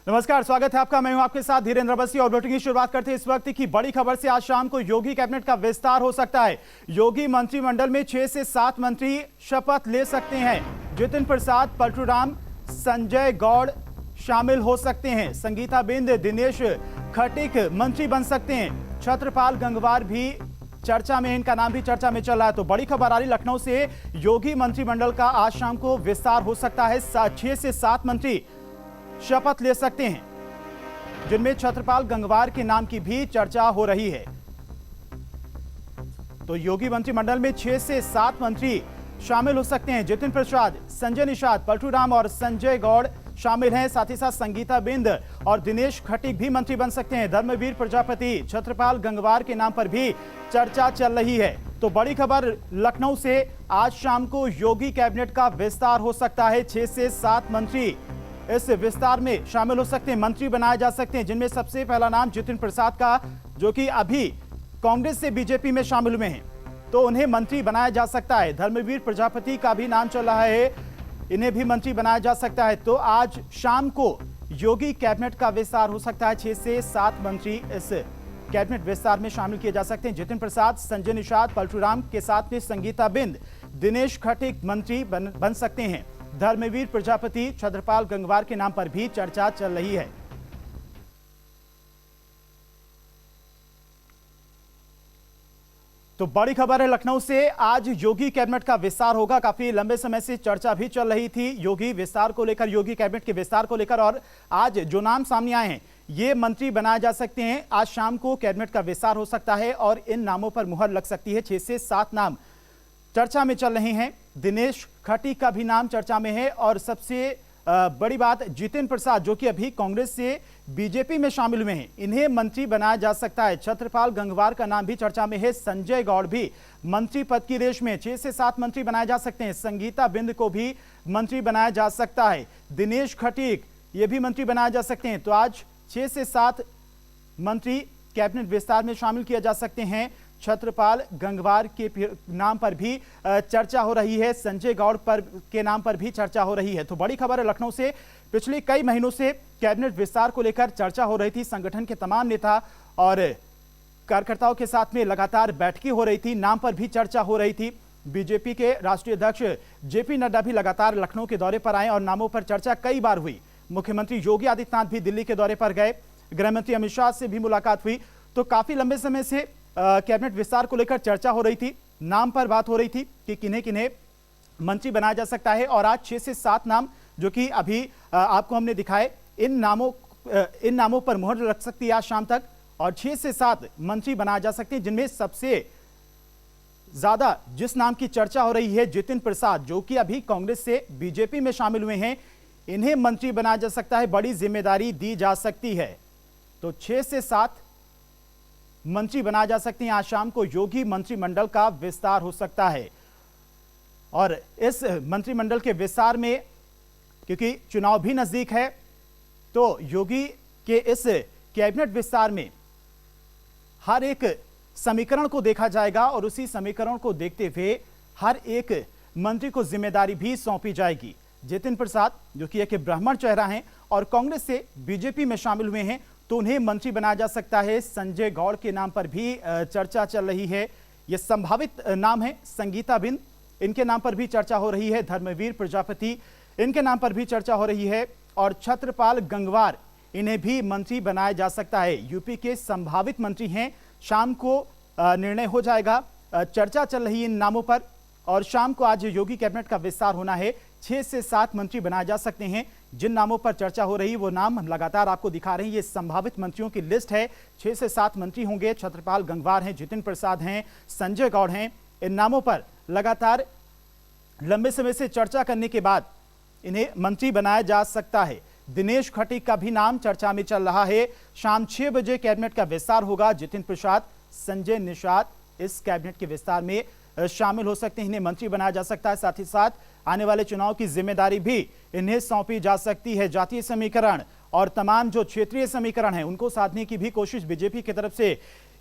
नमस्कार, स्वागत है आपका। मैं हूं आपके साथ धीरेन्द्र अवस्थी और बुलेटिन की शुरुआत करते हैं इस वक्त की बड़ी खबर से। आज शाम को योगी कैबिनेट का विस्तार हो सकता है। योगी मंत्रिमंडल में 6 से 7 मंत्री शपथ ले सकते हैं। जितिन प्रसाद, पलटूराम, संजय गौड़ शामिल हो सकते हैं। संगीता बिंद, दिनेश खटीक मंत्री बन सकते हैं। छत्रपाल गंगवार भी चर्चा में, इनका नाम भी चर्चा में चल रहा है। तो बड़ी खबर आ रही लखनऊ से, योगी मंत्रिमंडल का आज शाम को विस्तार हो सकता है। 6 से 7 मंत्री शपथ ले सकते हैं, जिनमें छत्रपाल गंगवार के नाम की भी चर्चा हो रही है। तो योगी मंत्रिमंडल में 6 से 7 मंत्री शामिल हो सकते हैं। जितिन प्रसाद, संजय निषाद, पलटूराम और संजय गौड़ शामिल हैं। साथ ही साथ संगीता बिंद और दिनेश खटीक भी मंत्री बन सकते हैं। धर्मवीर प्रजापति, छत्रपाल गंगवार के नाम पर भी चर्चा चल रही है। तो बड़ी खबर लखनऊ से, आज शाम को योगी कैबिनेट का विस्तार हो सकता है। 6 से 7 मंत्री इस विस्तार में शामिल हो सकते हैं, मंत्री बनाए जा सकते हैं, जिनमें सबसे पहला नाम जितिन प्रसाद का, जो कि अभी कांग्रेस से बीजेपी में शामिल हुए हैं, तो उन्हें मंत्री बनाया जा सकता है। धर्मवीर प्रजापति का भी नाम चल रहा है, इन्हें भी मंत्री बनाया जा सकता है। तो आज शाम को योगी कैबिनेट का विस्तार हो सकता है। 6 से 7 मंत्री इस कैबिनेट विस्तार में शामिल किए जा सकते हैं। जितिन प्रसाद, संजय निषाद, पलटूराम के साथ में संगीता बिंद, दिनेश खटीक मंत्री बन सकते हैं। धर्मवीर प्रजापति, छत्रपाल गंगवार के नाम पर भी चर्चा चल रही है। तो बड़ी खबर है लखनऊ से, आज योगी कैबिनेट का विस्तार होगा। काफी लंबे समय से चर्चा भी चल रही थी योगी विस्तार को लेकर, योगी कैबिनेट के विस्तार को लेकर, और आज जो नाम सामने आए हैं ये मंत्री बनाए जा सकते हैं। आज शाम को कैबिनेट का विस्तार हो सकता है और इन नामों पर मुहर लग सकती है। 6 से 7 नाम चर्चा में चल रहे हैं। दिनेश खटीक का भी नाम चर्चा में है, और सबसे बड़ी बात, जितिन प्रसाद, जो कि अभी कांग्रेस से बीजेपी में शामिल हुए हैं, इन्हें मंत्री बनाया जा सकता है। छत्रपाल गंगवार का नाम भी चर्चा में है। संजय गौड़ भी मंत्री पद की रेस में। 6 से 7 मंत्री बनाए जा सकते हैं। संगीता बिंद को भी मंत्री बनाया जा सकता है। दिनेश खटीक ये भी मंत्री बनाए जा सकते हैं। तो आज 6 से 7 मंत्री कैबिनेट विस्तार में शामिल किए जा सकते हैं। छत्रपाल गंगवार के नाम पर भी चर्चा हो रही है, संजय गौड़ के नाम पर भी चर्चा हो रही है। तो बड़ी खबर है लखनऊ से, पिछले कई महीनों से कैबिनेट विस्तार को लेकर चर्चा हो रही थी। संगठन के तमाम नेता और कार्यकर्ताओं के साथ में लगातार बैठकें हो रही थी, नाम पर भी चर्चा हो रही थी। बीजेपी के राष्ट्रीय अध्यक्ष जेपी नड्डा भी लगातार लखनऊ के दौरे पर आए और नामों पर चर्चा कई बार हुई। मुख्यमंत्री योगी आदित्यनाथ भी दिल्ली के दौरे पर गए, गृहमंत्री अमित शाह से भी मुलाकात हुई। तो काफी लंबे समय से कैबिनेट विस्तार को लेकर चर्चा हो रही थी, नाम पर बात हो रही थी कि किन्हें किन्हें मंत्री बनाया जा सकता है। और आज 6 से 7 नाम, जो कि अभी आपको हमने दिखाए, इन नामों पर मुहर लग सकती है आज शाम तक, और 6 से 7 मंत्री बनाए जा सकते हैं, जिनमें सबसे ज्यादा जिस नाम की चर्चा हो रही है, जितिन प्रसाद, जो कि अभी कांग्रेस से बीजेपी में शामिल हुए हैं, इन्हें मंत्री बनाया जा सकता है, बड़ी जिम्मेदारी दी जा सकती है। तो 6 से 7 मंत्री बनाए जा सकते हैं। आज शाम को योगी मंत्रिमंडल का विस्तार हो सकता है, और इस मंत्रिमंडल के विस्तार में, क्योंकि चुनाव भी नजदीक है, तो योगी के इस कैबिनेट विस्तार में हर एक समीकरण को देखा जाएगा, और उसी समीकरण को देखते हुए हर एक मंत्री को जिम्मेदारी भी सौंपी जाएगी। जितिन प्रसाद, जो कि एक ब्राह्मण चेहरा हैं और कांग्रेस से बीजेपी में शामिल हुए हैं, तो उन्हें मंत्री बनाया जा सकता है। संजय गौड़ के नाम पर भी चर्चा चल रही है, ये संभावित नाम है। संगीता बिंद, इनके नाम पर भी चर्चा हो रही है। धर्मवीर प्रजापति, इनके नाम पर भी चर्चा हो रही है, और छत्रपाल गंगवार, इन्हें भी मंत्री बनाया जा सकता है। यूपी के संभावित मंत्री हैं। शाम को निर्णय हो जाएगा, चर्चा चल रही है इन नामों पर, और शाम को आज योगी कैबिनेट का विस्तार होना है। 6 से 7 मंत्री बनाए जा सकते हैं। जिन नामों पर चर्चा हो रही है वो नाम हम लगातार आपको दिखा रहे हैं। ये संभावित मंत्रियों की लिस्ट है। 6 से 7 मंत्री होंगे। छत्रपाल गंगवार हैं, जितिन प्रसाद हैं, संजय गौड़ हैं। इन नामों पर लगातार लंबे समय से चर्चा करने के बाद इन्हें मंत्री बनाया जा सकता है। दिनेश खटीक का भी नाम चर्चा में चल रहा है। शाम 6 बजे कैबिनेट का विस्तार होगा। जितिन प्रसाद, संजय निषाद इस कैबिनेट के विस्तार में शामिल हो सकते हैं, इन्हें मंत्री बनाया जा सकता है। साथ ही साथ आने वाले चुनाव की जिम्मेदारी भी इन्हें सौंपी जा सकती है। जातीय समीकरण और तमाम जो क्षेत्रीय समीकरण हैं उनको साधने की भी कोशिश बीजेपी की तरफ से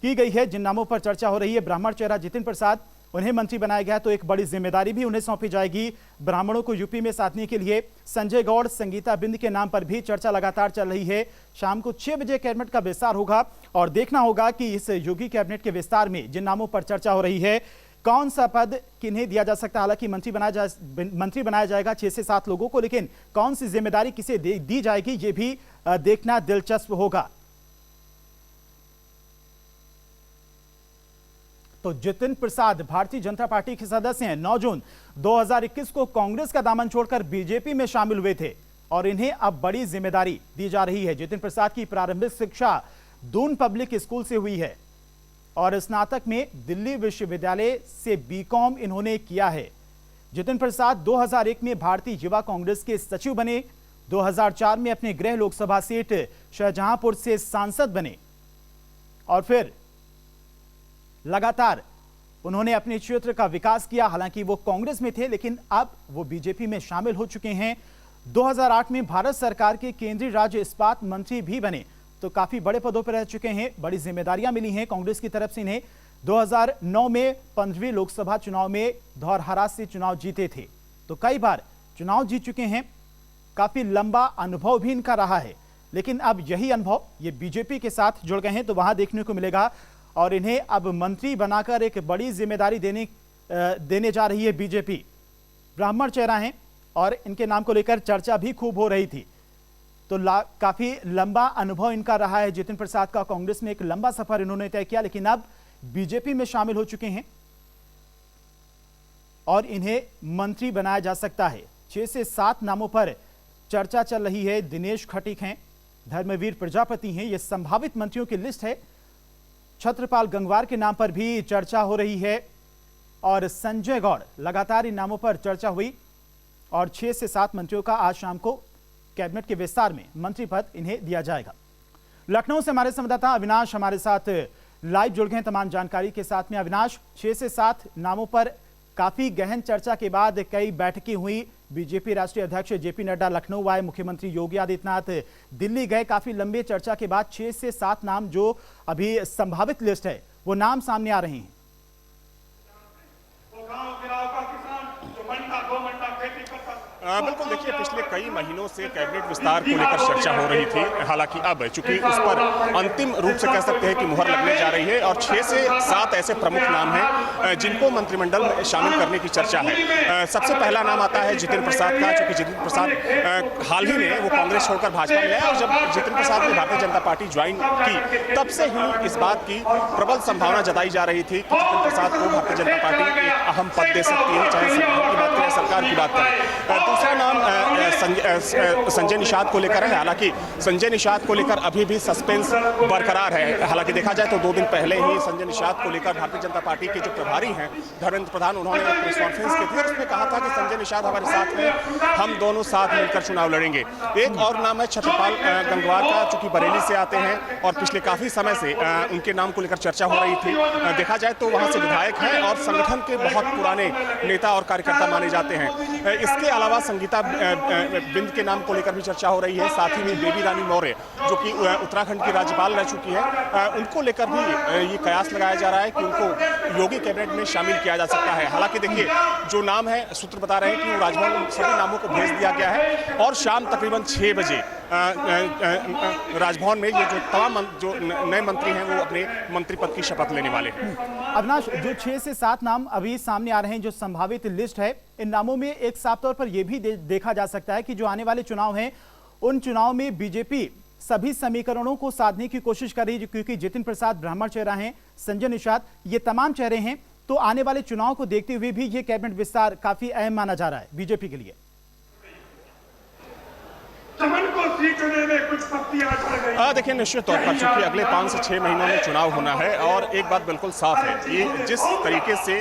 की गई है। जिन नामों पर चर्चा हो रही है, ब्राह्मण चेहरा जितिन प्रसाद उन्हें मंत्री बनाया गया, तो एक बड़ी जिम्मेदारी भी उन्हें सौंपी जाएगी। ब्राह्मणों को यूपी में साधने के लिए संजय गौड़, संगीता बिंद के नाम पर भी चर्चा लगातार चल रही है। शाम को 6 बजे कैबिनेट का विस्तार होगा और देखना होगा कि इस योगी कैबिनेट के विस्तार में जिन नामों पर चर्चा हो रही है, कौन सा पद किन्हें दिया जा सकता है। हालांकि मंत्री बनाया जाएगा 6 से 7 लोगों को, लेकिन कौन सी जिम्मेदारी किसे दी जाएगी ये भी देखना दिलचस्प होगा। तो जितिन प्रसाद भारतीय जनता पार्टी के सदस्य हैं। 9 जून 2021 को कांग्रेस का दामन छोड़कर बीजेपी में शामिल हुए थे और इन्हें अब बड़ी जिम्मेदारी दी जा रही है। जितिन प्रसाद की प्रारंभिक शिक्षा दून पब्लिक स्कूल से हुई है और स्नातक में दिल्ली विश्वविद्यालय से बीकॉम इन्होंने किया है। जितिन प्रसाद 2001 में भारतीय युवा कांग्रेस के सचिव बने। 2004 में अपने गृह लोकसभा सीट शाहजहांपुर से सांसद बने और फिर लगातार उन्होंने अपने क्षेत्र का विकास किया। हालांकि वो कांग्रेस में थे, लेकिन अब वो बीजेपी में शामिल हो चुके हैं। 2008 में भारत सरकार के केंद्रीय राज्य इस्पात मंत्री भी बने, तो काफी बड़े पदों पर रह चुके हैं। बड़ी जिम्मेदारियां मिली हैं कांग्रेस की तरफ से इन्हें। 2009 में 15वीं लोकसभा चुनाव में धौरहरा से चुनाव जीते थे, तो कई बार चुनाव जीत चुके हैं। काफी लंबा अनुभव भी इनका रहा है, लेकिन अब यही अनुभव ये बीजेपी के साथ जुड़ गए हैं, तो वहां देखने को मिलेगा। और इन्हें अब मंत्री बनाकर एक बड़ी जिम्मेदारी देने जा रही है बीजेपी। ब्राह्मण चेहरा हैं और इनके नाम को लेकर चर्चा भी खूब हो रही थी, तो काफी लंबा अनुभव इनका रहा है। जितिन प्रसाद का कांग्रेस में एक लंबा सफर इन्होंने तय किया, लेकिन अब बीजेपी में शामिल हो चुके हैं और इन्हें मंत्री बनाया जा सकता है। 6 से 7 नामों पर चर्चा चल रही है। दिनेश खटीक हैं, धर्मवीर प्रजापति हैं, ये संभावित मंत्रियों की लिस्ट है। छत्रपाल गंगवार के नाम पर भी चर्चा हो रही है और संजय गौड़, लगातार इन नामों पर चर्चा हुई और 6 से 7 मंत्रियों का आज शाम को कैबिनेट के विस्तार में मंत्री पद इन्हें दिया जाएगा। लखनऊ से हमारे संवाददाता अविनाश हमारे साथ लाइव जुड़ गए हैं तमाम जानकारी के साथ में। अविनाश, 6 से 7 नामों पर काफी गहन चर्चा के बाद कई बैठकें हुई। बीजेपी राष्ट्रीय अध्यक्ष जेपी नड्डा लखनऊ आए, मुख्यमंत्री योगी आदित्यनाथ दिल्ली गए। काफी लंबे चर्चा के बाद 6 से 7 नाम जो अभी संभावित लिस्ट है वो नाम सामने आ रहे हैं। बिल्कुल, देखिए पिछले कई महीनों से कैबिनेट विस्तार को लेकर चर्चा हो रही थी। हालांकि अब चूंकि उस पर अंतिम रूप से कह सकते हैं कि मुहर लगने जा रही है और 6 से 7 ऐसे प्रमुख नाम हैं जिनको मंत्रिमंडल में शामिल करने की चर्चा है। सबसे पहला नाम आता है जितिन प्रसाद का, चूंकि जितिन प्रसाद हाल ही में वो कांग्रेस छोड़कर भाजपा में आए और जब जितिन प्रसाद ने भारतीय जनता पार्टी ज्वाइन की तब से ही इस बात की प्रबल संभावना जताई जा रही थी कि जितिन प्रसाद को भारतीय जनता पार्टी एक अहम पद दे सकती है, चाहे संगठन की बात करें, सरकार की बात करें। दूसरा नाम संजय निषाद को लेकर है। हालांकि संजय निषाद को लेकर अभी भी सस्पेंस बरकरार है। हालांकि देखा जाए तो 2 दिन पहले ही संजय निषाद को लेकर भारतीय जनता पार्टी के जो प्रभारी हैं धर्मेंद्र प्रधान, उन्होंने एक प्रेस कॉन्फ्रेंस की थी और उसमें कहा था कि संजय निषाद हमारे साथ हैं, हम दोनों साथ मिलकर चुनाव लड़ेंगे। एक और नाम है छत्रपाल गंगवार का, चूंकि बरेली से आते हैं और पिछले काफी समय से उनके नाम को लेकर चर्चा हो रही थी। देखा जाए तो वहां से विधायक हैं और संगठन के बहुत पुराने नेता और कार्यकर्ता माने जाते हैं। इसके अलावा संगीता बिंद के नाम को लेकर भी चर्चा हो रही है। साथ ही में बेबी रानी मौर्य जो कि उत्तराखंड की राज्यपाल रह चुकी है, उनको लेकर भी ये कयास लगाया जा रहा है कि उनको योगी कैबिनेट में शामिल किया जा सकता है। हालांकि देखिए जो नाम है, सूत्र बता रहे हैं कि वो राजभवन सभी नामों को भेज दिया गया है और शाम तकरीबन 6 बजे राजभवन में ये जो तमाम जो नए मंत्री हैं वो अपने मंत्री पद की शपथ लेने वाले हैं। अविनाश, जो 6 से 7 नाम अभी सामने आ रहे हैं, जो संभावित लिस्ट है, इन नामों में एक साफ तौर पर यह भी देखा जा सकता है कि जो आने वाले चुनाव हैं उन चुनाव में बीजेपी सभी समीकरणों को साधने की कोशिश कर रही है, क्योंकि जितिन प्रसाद ब्राह्मण चेहरा हैं, संजय निषाद, ये तमाम चेहरे हैं। तो आने वाले चुनाव को देखते हुए भी ये कैबिनेट विस्तार काफी अहम माना जा रहा है बीजेपी के लिए। देखिए निश्चित तौर पर चूंकि अगले 5 से 6 महीनों में चुनाव होना है और एक बात बिल्कुल साफ है, ये जिस तरीके से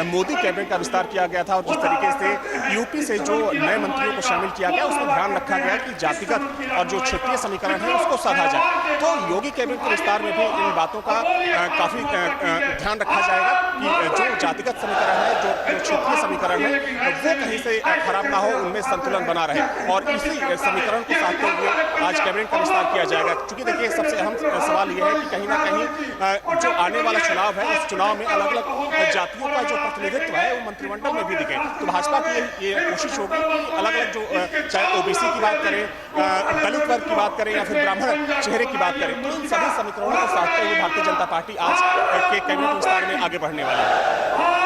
मोदी कैबिनेट का विस्तार किया गया था और जिस तरीके से यूपी से जो नए मंत्रियों को शामिल किया गया उसमें ध्यान रखा गया कि जातिगत और जो क्षेत्रीय समीकरण है उसको साधा जाए। तो योगी कैबिनेट के विस्तार में भी इन बातों का काफी ध्यान रखा जाएगा कि जो जातिगत समीकरण है, जो क्षेत्रीय समीकरण है, वो कहीं से खराब ना हो, उनमें संतुलन बना रहे और इसी समीकरण को साधते हुए आज कैबिनेट का विस्तार किया किया जाएगा? क्योंकि देखिए सबसे अहम सवाल यह है कि कहीं ना कहीं जो आने वाला चुनाव है उस चुनाव में अलग अलग जातियों का जो प्रतिनिधित्व है वो मंत्रिमंडल में भी दिखे। तो भाजपा की ये कोशिश होगी कि अलग अलग जो चाहे ओबीसी की बात करें, दलित वर्ग की बात करें या फिर ब्राह्मण चेहरे की बात करें, तो इन सभी समीकरणों को साधते हुए भारतीय जनता पार्टी आज के कैबिनेट विस्तार में आगे बढ़ने वाली है।